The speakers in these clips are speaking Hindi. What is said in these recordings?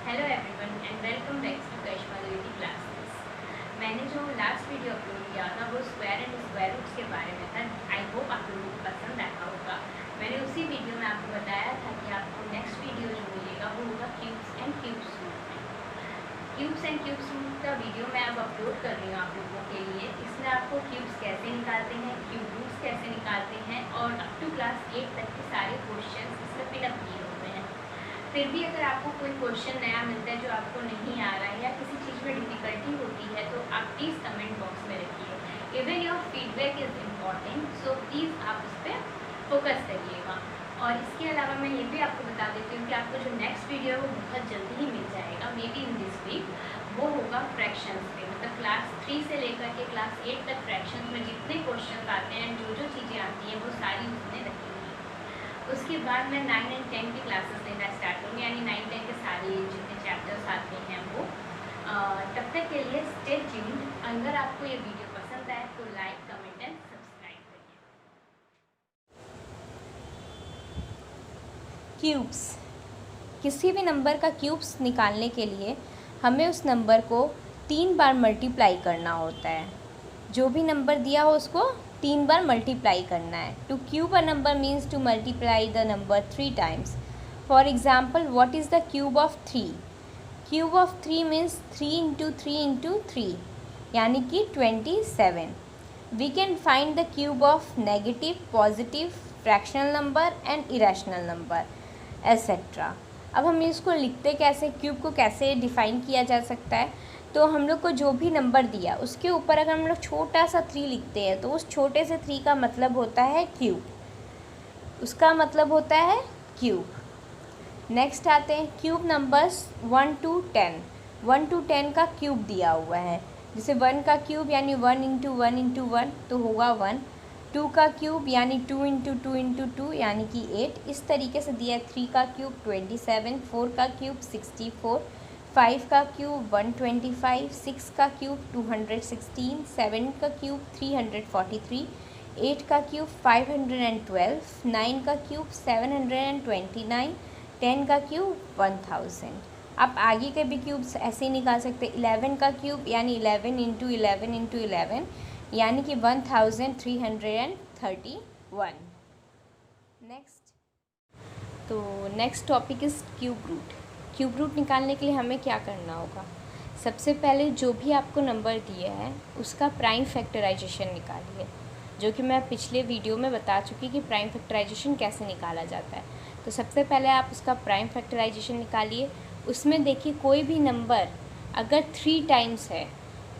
Hello everyone and welcome back to Karishma Dwivedi classes. मैंने जो लास्ट वीडियो अपलोड किया था वो स्क्वायर एंड स्क्वायर रूट्स के बारे में था। आई होप आप लोगों को पसंद आया होगा। मैंने उसी वीडियो में आपको बताया था कि आपको नेक्स्ट वीडियो जो मिलेगा वो होगा क्यूब्स एंड क्यूब्स रूट में। क्यूब्स एंड क्यूब्स रूट का वीडियो मैं अब अपलोड कर रही हूँ आप लोगों के लिए। इसमें आपको क्यूब्स कैसे निकालते हैं, क्यूब रूट्स कैसे निकालते हैं और अप टू क्लास 8 तक के सारे क्वेश्चन इसमें पिनअप किए हुए हैं। फिर भी अगर आपको कोई क्वेश्चन नया मिलता है जो आपको नहीं आ रहा है या किसी चीज़ में डिफ़िकल्टी होती है तो आप प्लीज़ कमेंट बॉक्स में रखिए। Even your feedback is important, so please आप उस पर फोकस करिएगा। और इसके अलावा मैं ये भी आपको बता देती हूँ कि आपको जो नेक्स्ट वीडियो है वो बहुत जल्दी ही मिल जाएगा, maybe in this week. वो होगा फ्रैक्शंस पे, मतलब क्लास 3 से लेकर के क्लास 8 तक फ्रैक्शंस में जितने क्वेश्चन आते हैं, जो चीज़ें आती हैं वो सारी उसमें रखी हुई है। उसके बाद मैं 9 एंड 10 की क्लासेस लेना स्टार्ट करूँगी, यानी 9, 10 के सारे जितने चैप्टर्स आते हैं वो। तब तक के लिए स्टे ट्यून्ड। अगर आपको ये वीडियो पसंद आए तो लाइक, कमेंट एंड सब्सक्राइब करिए। क्यूब्स। किसी भी नंबर का क्यूब्स निकालने के लिए हमें उस नंबर को 3 बार मल्टीप्लाई करना होता है। जो भी नंबर दिया हो उसको 3 बार मल्टीप्लाई करना है। To cube a number means to multiply the number 3 times. For example, what is the cube of 3? Cube of 3 means 3 into 3 into 3, यानी कि 27। We can find the cube of negative, positive, fractional number and irrational number etcetera. अब हम इसको लिखते कैसे, क्यूब को कैसे डिफ़ाइन किया जा सकता है? तो हम लोग को जो भी नंबर दिया उसके ऊपर अगर हम लोग छोटा सा 3 लिखते हैं तो उस छोटे से 3 का मतलब होता है क्यूब, उसका मतलब होता है क्यूब। नेक्स्ट आते हैं क्यूब नंबर्स 1 to 10। 1 to 10 का क्यूब दिया हुआ है, जैसे 1 का क्यूब यानी 1 इंटू 1 इंटू 1 तो होगा 1। 2 का क्यूब यानी 2 इंटू 2 इंटू 2 यानी कि 8, इस तरीके से दिया है। 3 का क्यूब 27, 4 का क्यूब 64, 5 का क्यूब 125, 6 का क्यूब 216, 7 का क्यूब 343, 8 का क्यूब 512, 9 का क्यूब 729, 10 का क्यूब 1000। आप आगे के भी क्यूब्स ऐसे ही निकाल सकते हैं। 11 का क्यूब यानी 11 इंटू 11 इंटू 11 यानी कि 1331। नेक्स्ट, तो next topic is cube root. Cube root निकालने के लिए हमें क्या करना होगा? सबसे पहले जो भी आपको नंबर दिया है उसका प्राइम फैक्टराइजेशन निकालिए, जो कि मैं पिछले वीडियो में बता चुकी कि प्राइम फैक्टराइजेशन कैसे निकाला जाता है। तो सबसे पहले आप उसका प्राइम फैक्टराइजेशन निकालिए। उसमें देखिए कोई भी नंबर अगर 3 टाइम्स है,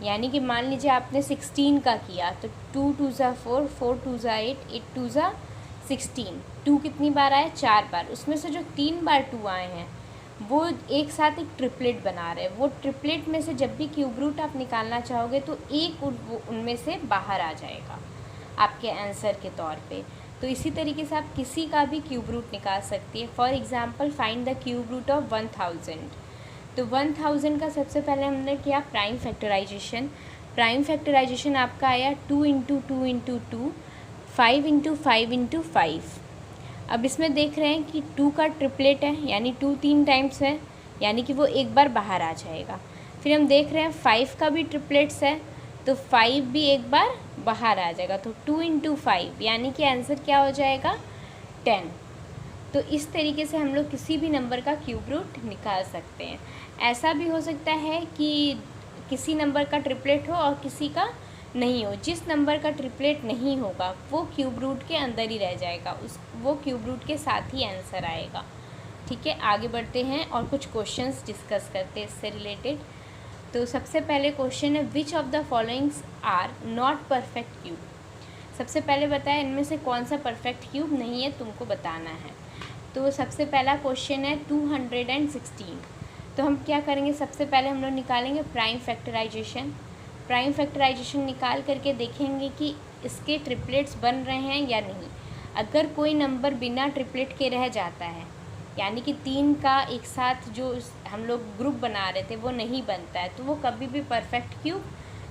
यानी कि मान लीजिए आपने 16 का किया तो 2 2 ज़ा 4, 4 2 ज़ा 8, 8 2 ज़ा 16। 2 कितनी बार आए? 4 बार। उसमें से जो 3 बार 2 आए हैं वो एक साथ एक ट्रिपलेट बना रहे हैं। वो ट्रिपलेट में से जब भी क्यूब रूट आप निकालना चाहोगे तो एक उनमें से बाहर आ जाएगा आपके आंसर के तौर पे। तो इसी तरीके से आप किसी का भी क्यूब रूट निकाल सकती है। For example, find the cube root of 1000। तो 1000 का सबसे पहले हमने किया प्राइम फैक्टराइजेशन। प्राइम फैक्टराइजेशन आपका आया 2 इंटू 2 इंटू 2, 5 इंटू 5 इंटू 5। अब इसमें देख रहे हैं कि 2 का ट्रिपलेट है, यानी 2 3 टाइम्स है, यानी कि वो एक बार बाहर आ जाएगा। फिर हम देख रहे हैं 5 का भी ट्रिपलेट्स है, तो 5 भी एक बार बाहर आ जाएगा। तो 2 इंटू 5 यानी कि आंसर क्या हो जाएगा? 10। तो इस तरीके से हम लोग किसी भी नंबर का क्यूब रूट निकाल सकते हैं। ऐसा भी हो सकता है कि किसी नंबर का ट्रिपलेट हो और किसी का नहीं हो। जिस नंबर का ट्रिपलेट नहीं होगा वो क्यूब रूट के अंदर ही रह जाएगा, वो क्यूब रूट के साथ ही आंसर आएगा। ठीक है, आगे बढ़ते हैं और कुछ क्वेश्चंस डिस्कस करते हैं इससे रिलेटेड। तो सबसे पहले क्वेश्चन है, which of the followings are not perfect cube. सबसे पहले बताया इनमें से कौन सा परफेक्ट क्यूब नहीं है, तुमको बताना है। तो सबसे पहला क्वेश्चन है 216। तो हम क्या करेंगे, सबसे पहले हम लोग निकालेंगे प्राइम फैक्टराइजेशन। प्राइम फैक्टराइजेशन निकाल करके देखेंगे कि इसके ट्रिपलेट्स बन रहे हैं या नहीं। अगर कोई नंबर बिना ट्रिपलेट के रह जाता है, यानी कि 3 का एक साथ जो हम लोग ग्रुप बना रहे थे वो नहीं बनता है, तो वो कभी भी परफेक्ट क्यूब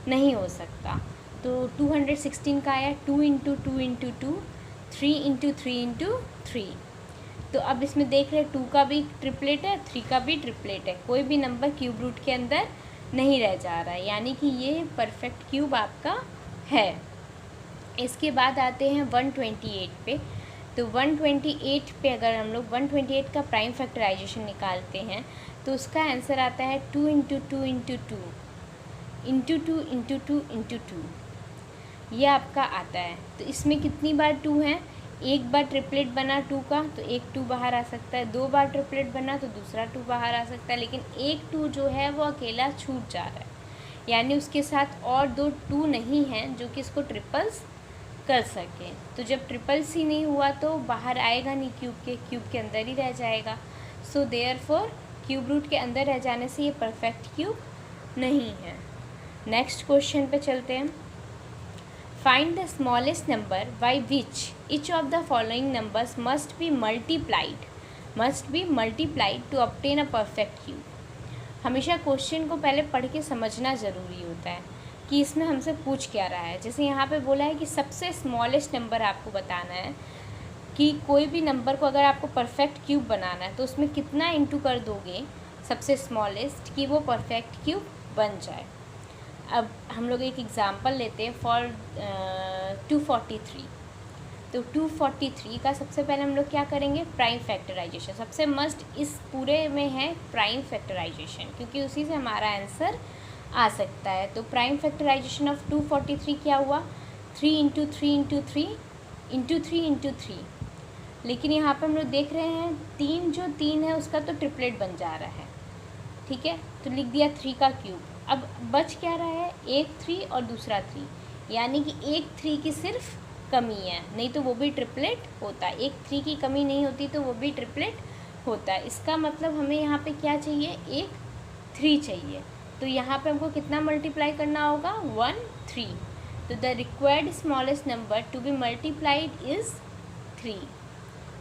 नहीं हो सकता। तो 216 का आया 2 इंटू 2 इंटू 2, 3 इंटू 3 इंटू 3। तो अब इसमें देख रहे हैं 2 का भी ट्रिपलेट है, 3 का भी ट्रिपलेट है, कोई भी नंबर क्यूब रूट के अंदर नहीं रह जा रहा है, यानी कि ये परफेक्ट क्यूब आपका है। इसके बाद आते हैं 128 पे। तो 128 पे अगर हम लोग 128 का प्राइम फैक्टराइजेशन निकालते हैं तो उसका आंसर आता है 2 into 2 into 2 into 2 into 2 into 2, ये आपका आता है। तो इसमें कितनी बार 2 है, एक बार ट्रिपलेट बना 2 का तो एक 2 बाहर आ सकता है, 2 बार ट्रिपलेट बना तो दूसरा 2 बाहर आ सकता है, लेकिन एक 2 जो है वो अकेला छूट जा रहा है, यानी उसके साथ और 2 2 नहीं हैं जो कि इसको ट्रिपल्स कर सकें। तो जब ट्रिपल्स ही नहीं हुआ तो बाहर आएगा नहीं, क्यूब के अंदर ही रह जाएगा। सो देयरफॉर क्यूब रूट के अंदर रह जाने से ये परफेक्ट क्यूब नहीं है। नेक्स्ट क्वेश्चन पे चलते हैं। Find the smallest number by which each of the following numbers must be multiplied to obtain a perfect cube. हमेशा क्वेश्चन को पहले पढ़ के समझना ज़रूरी होता है कि इसमें हमसे पूछ क्या रहा है। जैसे यहाँ पे बोला है कि सबसे स्मॉलेस्ट नंबर आपको बताना है कि कोई भी नंबर को अगर आपको परफेक्ट क्यूब बनाना है तो उसमें कितना इंटू कर दोगे सबसे स्मॉलेस्ट कि वो परफेक्ट क्यूब बन जाए। अब हम लोग एक एग्ज़ाम्पल लेते हैं फॉर 243। तो 243 का सबसे पहले हम लोग क्या करेंगे, प्राइम फैक्टराइजेशन। सबसे मस्ट इस पूरे में है प्राइम फैक्टराइजेशन, क्योंकि उसी से हमारा आंसर आ सकता है। तो प्राइम फैक्टराइजेशन ऑफ 243 क्या हुआ, 3 इंटू 3 इंटू 3 इंटू 3 इंटू 3। लेकिन यहाँ पर हम लोग देख रहे हैं 3 है उसका तो ट्रिपलेट बन जा रहा है, ठीक है, तो लिख दिया 3 का क्यूब। अब बच क्या रहा है, एक 3 और दूसरा 3, यानी कि एक 3 की सिर्फ कमी है, नहीं तो वो भी ट्रिपलेट होता। एक 3 की कमी नहीं होती तो वो भी ट्रिपलेट होता। इसका मतलब हमें यहाँ पे क्या चाहिए, एक 3 चाहिए। तो यहाँ पे हमको कितना मल्टीप्लाई करना होगा, 1 3। तो the required smallest number to be multiplied is 3।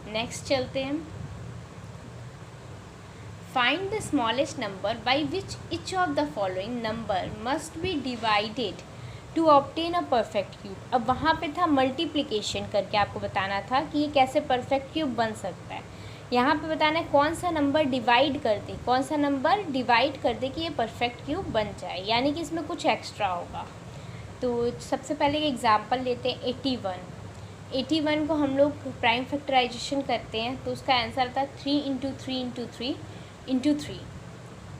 Next चलते हैं। Find the smallest number by which each of the following number must be divided to obtain a perfect cube. अब वहाँ पे था मल्टीप्लिकेशन करके आपको बताना था कि ये कैसे परफेक्ट क्यूब बन सकता है। यहाँ पे बताना है कौन सा नंबर डिवाइड कर दे कि ये परफेक्ट क्यूब बन जाए, यानी कि इसमें कुछ एक्स्ट्रा होगा। तो सबसे पहले एग्जांपल लेते हैं 81 को हम लोग प्राइम फैक्टराइजेशन करते हैं तो उसका आंसर आता है 3 इंटू 3 इंटू 3 इंटू 3,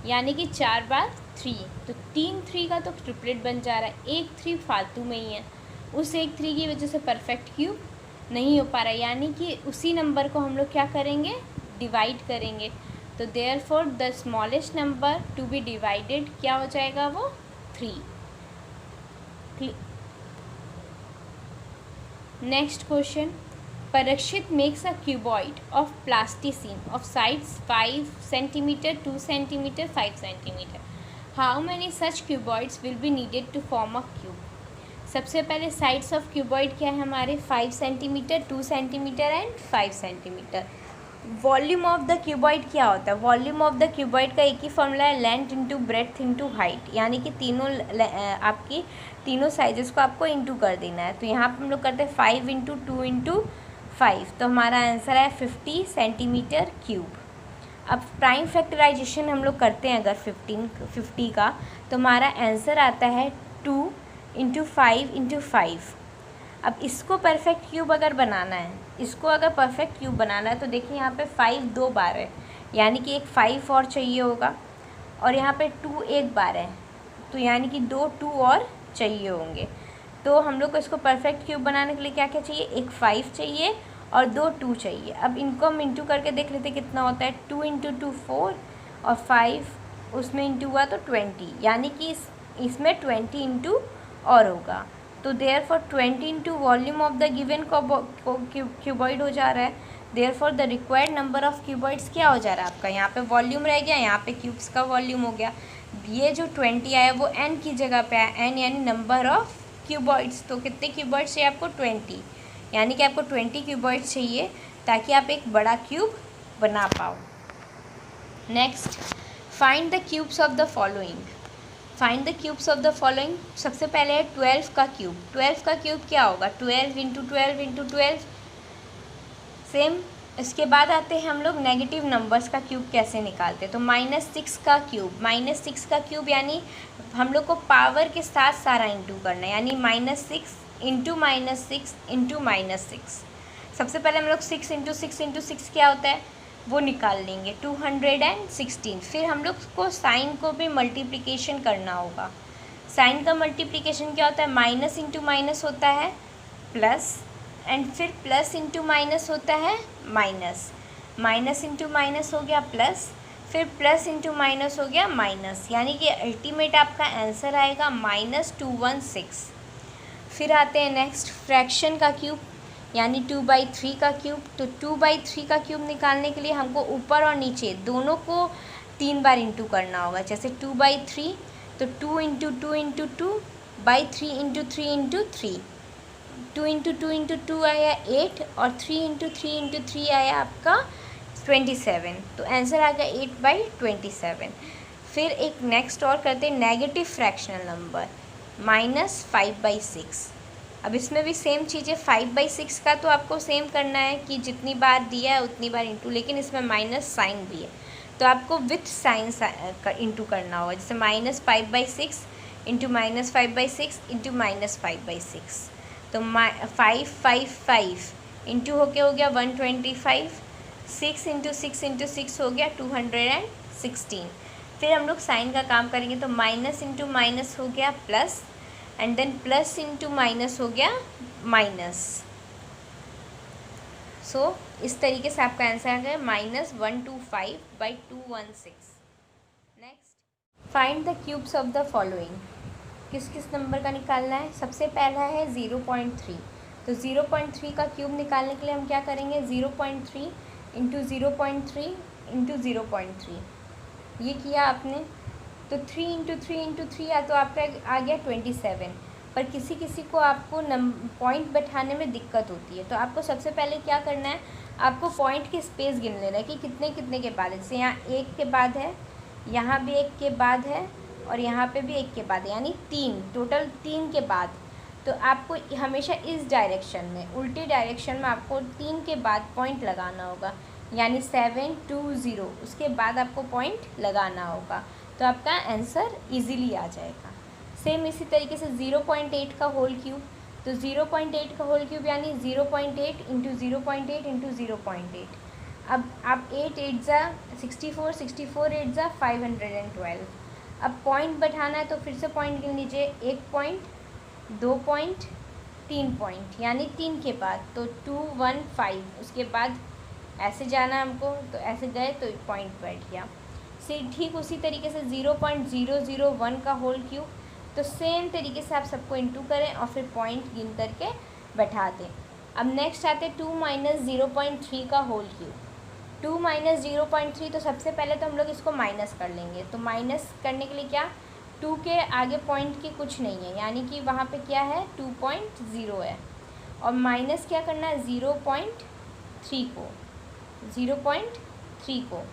यानी कि 4 बार 3। तो 3 का तो ट्रिपलेट बन जा रहा है, एक 3 फालतू में ही है, उस एक 3 की वजह से परफेक्ट क्यूब नहीं हो पा रहा है, यानी कि उसी नंबर को हम लोग क्या करेंगे, डिवाइड करेंगे। तो therefore the smallest number to be divided क्या हो जाएगा, वो 3। Next question, Parikshit makes a cuboid of plasticine of sides 5 centimetre 2 centimetre 5 centimetre. How many such cuboids will be needed to form a cube. सबसे पहले साइड्स ऑफ क्यूबॉइड क्या है हमारे, 5 centimetre 2 centimetre and 5 centimetre. Volume of the cuboid क्या होता है, वॉल्यूम ऑफ द क्यूबॉइड का एक ही फॉर्मूला है, length into breadth into height, यानी कि आपकी तीनों साइजेस को आपको इंटू कर देना है। तो यहाँ पर हम लोग करते हैं 5 इंटू 2 इंटू 5, तो हमारा आंसर है 50 सेंटीमीटर क्यूब। अब प्राइम फैक्टराइजेशन हम लोग करते हैं अगर 50 का, तो हमारा आंसर आता है 2 इंटू 5 इंटू 5। अब इसको परफेक्ट क्यूब अगर बनाना है, तो देखिए यहाँ पे 5 2 बार है, यानी कि एक 5 और चाहिए होगा, और यहाँ पे 2 एक बार है, तो यानी कि 2 और चाहिए होंगे। तो हम लोग को इसको परफेक्ट क्यूब बनाने के लिए क्या क्या चाहिए, एक 5 चाहिए और 2 चाहिए। अब इनको हम इंटू करके देख लेते कितना होता है, 2 इंटू 2 4 और 5 उसमें इंटू हुआ तो 20, यानी कि इसमें 20 इंटू और होगा। तो therefore 20 into volume of the given cuboid हो जा रहा है। Therefore the required number of cuboids क्या हो जा रहा है आपका, यहाँ पे वॉल्यूम रह गया, यहाँ पे क्यूब्स का वॉल्यूम हो गया। ये जो 20 आया वो n की जगह पे आया, n यानी नंबर ऑफ क्यूबॉइड्स। तो कितने क्यूबॉइड्स चाहिए आपको, 20, यानी कि आपको 20 क्यूबॉइड्स चाहिए ताकि आप एक बड़ा क्यूब बना पाओ। Next, find the cubes of the following. सबसे पहले है 12 का क्यूब। 12 का क्यूब क्या होगा, 12 इंटू 12 इंटू 12, सेम इसके बाद आते हैं हम लोग नेगेटिव नंबर्स का क्यूब कैसे निकालते हैं। तो -6 का क्यूब यानी हम लोग को पावर के साथ सारा इंटू करना है, यानी -6 इंटू -6 इंटू -6। सबसे पहले हम लोग 6 इंटू 6 इंटू 6 क्या होता है वो निकाल लेंगे, 216। फिर हम लोग को साइन को भी मल्टीप्लिकेशन करना होगा। साइन का मल्टीप्लिकेशन क्या होता है, माइनस इंटू माइनस होता है प्लस, एंड फिर प्लस इंटू माइनस होता है माइनस, माइनस इंटू माइनस हो गया प्लस, फिर प्लस इंटू माइनस हो गया माइनस, यानी कि अल्टीमेट आपका आंसर आएगा -216। फिर आते हैं नेक्स्ट फ्रैक्शन का क्यूब, यानी 2/3 का क्यूब। तो 2/3 का क्यूब निकालने के लिए हमको ऊपर और नीचे दोनों को 3 बार इंटू करना होगा। जैसे 2/3 तो 2 into 2 into 2/3 into 3 into 3, 2 into 2 into 2 आया 8 और 3 इंटू 3 इंटू 3 आया आपका 27। तो आंसर आ गया 8/27। फिर एक नेक्स्ट और करते हैं नेगेटिव फ्रैक्शनल नंबर -5/6। अब इसमें भी सेम चीज़ है, 5/6 का तो आपको सेम करना है कि जितनी बार दिया है उतनी बार इंटू, लेकिन इसमें माइनस साइन भी है तो आपको विथ साइन इंटू करना होगा। जैसे -5/6 इंटू -5/6 इंटू -5/6, तो 5 इंटू होके हो गया 125, 6 इंटू 6 इंटू 6 हो गया 216। फिर हम लोग साइन का काम करेंगे, तो माइनस इंटू माइनस हो गया plus, and then plus into minus हो गया माइनस। सो इस तरीके से आपका आंसर आ गया -125/216। Next find the cubes of the following. किस किस नंबर का निकालना है। सबसे पहला है 0.3। तो 0.3 का क्यूब निकालने के लिए हम क्या करेंगे, 0.3 इंटू 0.3 इंटू 0.3 ये किया आपने। तो 3 इंटू 3 इंटू 3 या तो आपका आ गया 27। पर किसी किसी को आपको पॉइंट बैठाने में दिक्कत होती है, तो आपको सबसे पहले क्या करना है, आपको पॉइंट की स्पेस गिन लेना है कि कितने कितने के बाद है। जैसे यहाँ 1 के बाद है, यहाँ भी 1 के बाद है, और यहाँ पे भी 1 के बाद है, यानी 3 टोटल 3 के बाद। तो आपको हमेशा इस डायरेक्शन में, उल्टी डायरेक्शन में आपको 3 के बाद पॉइंट लगाना होगा, यानी 720 उसके बाद आपको पॉइंट लगाना होगा, तो आपका आंसर इजीली आ जाएगा। सेम इसी तरीके से 0.8 का होल क्यूब। तो 0.8 का होल क्यूब यानी 0.8 इंटू 0.8 इंटू 0.8। अब आप 8 8 जा 64, 64 8 जा 512। अब पॉइंट बैठाना है तो फिर से पॉइंट गिन लीजिए, 1 पॉइंट, 2 पॉइंट, 3 पॉइंट, यानी 3 के बाद तो 215। उसके बाद ऐसे जाना हमको, तो ऐसे गए तो पॉइंट बैठ गया। ठीक उसी तरीके से 0.001 का होल क्यूब। तो सेम तरीके से आप सबको इंटू करें और फिर पॉइंट गिन करके बैठा दें। अब नेक्स्ट आते हैं 2 - 0.3 का होल क्यूब। 2 - 0.3 तो सबसे पहले तो हम लोग इसको माइनस कर लेंगे। तो माइनस करने के लिए क्या, 2 के आगे पॉइंट की कुछ नहीं है, यानी कि वहाँ पे क्या है 2.0 है, और माइनस क्या करना है 0.3 को, 0.3 को।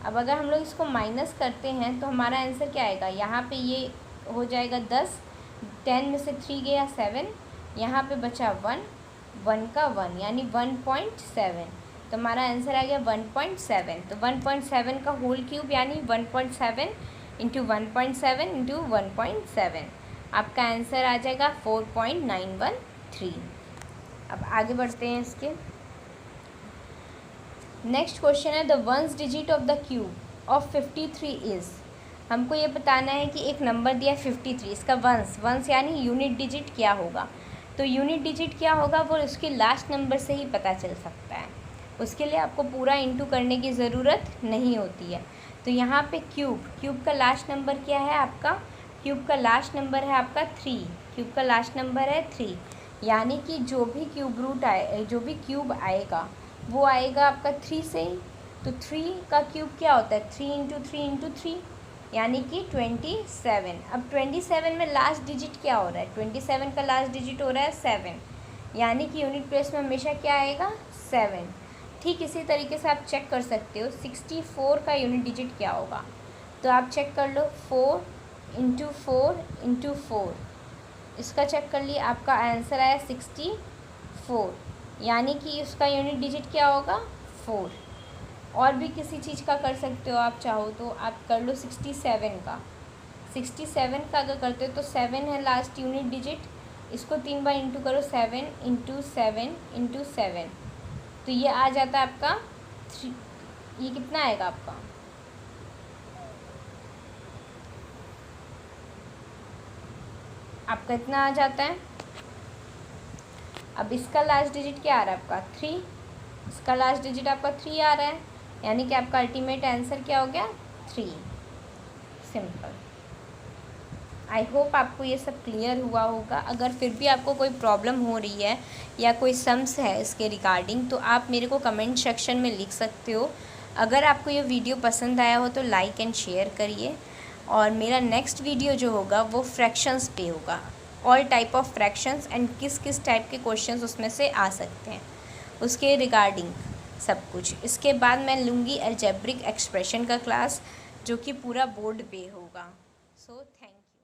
अब अगर हम लोग इसको माइनस करते हैं तो हमारा आंसर क्या आएगा, यहाँ पे ये हो जाएगा 10, 10 में से 3 गया 7, यहाँ पे बचा 1, 1 का 1 यानी 1.7। तो हमारा आंसर आ गया 1.7। तो 1.7 का होल क्यूब यानी 1.7 इंटू 1.7 इंटू 1.7, आपका आंसर आ जाएगा 4.913। अब आगे बढ़ते हैं इसके। नेक्स्ट क्वेश्चन है the ones digit of the cube of 53 is. हमको ये बताना है कि एक नंबर दिया 53, इसका वंस यानी यूनिट डिजिट क्या होगा। तो यूनिट डिजिट क्या होगा वो उसके लास्ट नंबर से ही पता चल सकता है, उसके लिए आपको पूरा इंटू करने की ज़रूरत नहीं होती है। तो यहाँ पे क्यूब का लास्ट नंबर क्या है आपका, क्यूब का लास्ट नंबर है आपका 3, क्यूब का लास्ट नंबर है 3, यानी कि जो भी क्यूब रूट आए, जो भी क्यूब आएगा वो आएगा आपका 3 से ही। तो 3 का क्यूब क्या होता है 3 इंटू 3 इंटू 3, यानी कि 27। अब 27 में लास्ट डिजिट क्या हो रहा है, 27 का लास्ट डिजिट हो रहा है 7, यानी कि यूनिट प्लेस में हमेशा क्या आएगा 7। ठीक इसी तरीके से आप चेक कर सकते हो 64 का यूनिट डिजिट क्या होगा। तो आप चेक कर लो 4 इंटू 4 इंटू 4, इसका चेक कर लिए, आपका आंसर आया 64, यानी कि उसका यूनिट डिजिट क्या होगा 4। और भी किसी चीज़ का कर सकते हो आप चाहो तो। आप कर लो 67 का। 67 का अगर करते हो तो 7 है लास्ट यूनिट डिजिट, इसको 3 बार इंटू करो, 7 इंटू 7 इंटू 7, तो ये आ जाता है आपका 3। ये कितना आएगा आपका, आपका इतना आ जाता है। अब इसका लास्ट डिजिट क्या आ रहा है आपका 3, इसका लास्ट डिजिट आपका 3 आ रहा है, यानी कि आपका अल्टीमेट आंसर क्या हो गया 3। सिंपल। आई होप आपको ये सब क्लियर हुआ होगा। अगर फिर भी आपको कोई प्रॉब्लम हो रही है या कोई सम्स है इसके रिगार्डिंग, तो आप मेरे को कमेंट सेक्शन में लिख सकते हो। अगर आपको ये वीडियो पसंद आया हो तो लाइक एंड शेयर करिए। और मेरा नेक्स्ट वीडियो जो होगा वो फ्रैक्शंस पे होगा, all type of fractions and किस किस टाइप के क्वेश्चंस उसमें से आ सकते हैं, उसके रिगार्डिंग सब कुछ। इसके बाद मैं लूँगी अलजेब्रिक एक्सप्रेशन का क्लास, जो कि पूरा बोर्ड पे होगा। So thank you.